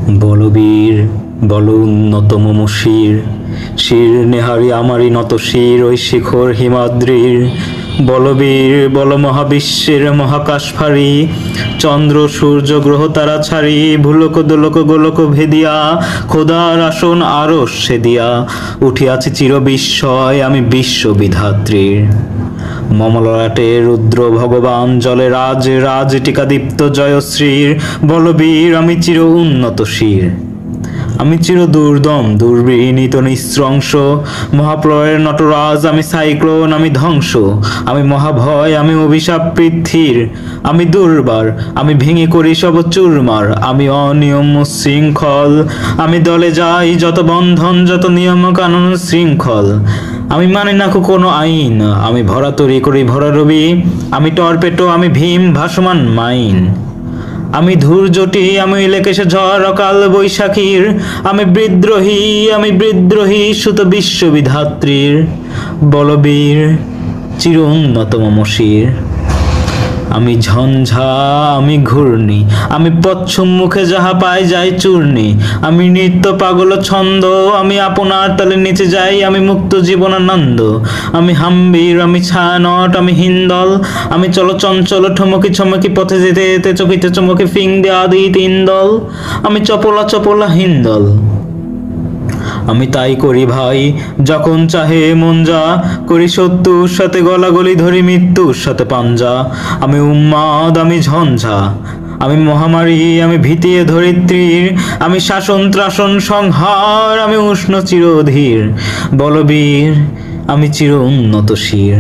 বলবীর বল উন্নত মম শির, শির নেহারি আমারই নত শির ওই শিখর হিমাদ্রির। বলবীর বল মহাবিশ্বের মহাকাশ ফারি, চন্দ্র সূর্য গ্রহ তারা ছাড়ি, ভুলোক দোলক গোলক ভেদিয়া, খোদার আসন আরশ সেদিয়া, উঠিয়াছি চির বিস্ময় আমি বিশ্ব বিধাত্রীর। মমললাটে রুদ্র ভগবান জলে রাজ রাজ টিকাদীপ্ত জয়শ্রীর। বলবীর আমি চির উন্নত শির, আমি চির দুর্দম দুর্বিনীত নিঃস্রংস, মহাপ্রলয়ের নটরাজ আমি সাইক্লোন আমি ধ্বংস, আমি মহাভয় আমি অভিশাপ পৃথ্বীর, আমি দুর্বার আমি ভেঙে করি সব চুরমার, আমি অনিয়ম শৃঙ্খল, আমি দলে যাই যত বন্ধন যত নিয়ম কানুন শৃঙ্খল, আমি মানি না কোনো আইন, আমি ভরা তরি করি ভরা রবি, আমি টর্পেটো আমি ভীম ভাসমান মাইন, আমি ধূর্যটি আমি লেকেশে ঝড় অকাল বৈশাখীর, আমি বিদ্রোহী সুত বিশ্ববিধাত্রীর। বলবীর চির উন্নত মম শির, আমি ঝঞ্ঝা আমি ঘূর্ণি, আমি পশ্চিম মুখে যাহা পাই যাই চূর্ণি, আমি নৃত্য পাগল ছন্দ, আমি আপনার তালে নিচে যাই আমি মুক্ত জীবনানন্দ, আমি হাম্বির আমি ছায়ানট আমি হিন্দল, আমি চলো চঞ্চল ঠমকি ছমকি পথে যেতে যেতে চকিতে চমকে ফিং দে আদি তিন দল, আমি চপলা চপলা হিন্দল। আমি তাই করি ভাই যখন চাহে মন যা, করি শত্রুর সাথে গলাগলি ধরি মৃত্যুর সাথে পাঞ্জা, আমি উন্মাদ আমি ঝঞ্ঝা, আমি মহামারী আমি ভীতিয়ে ধরিত্রীর, আমি শাসন ত্রাসন সংহার আমি উষ্ণ চিরধীর। বলবীর আমি চির উন্নত শির।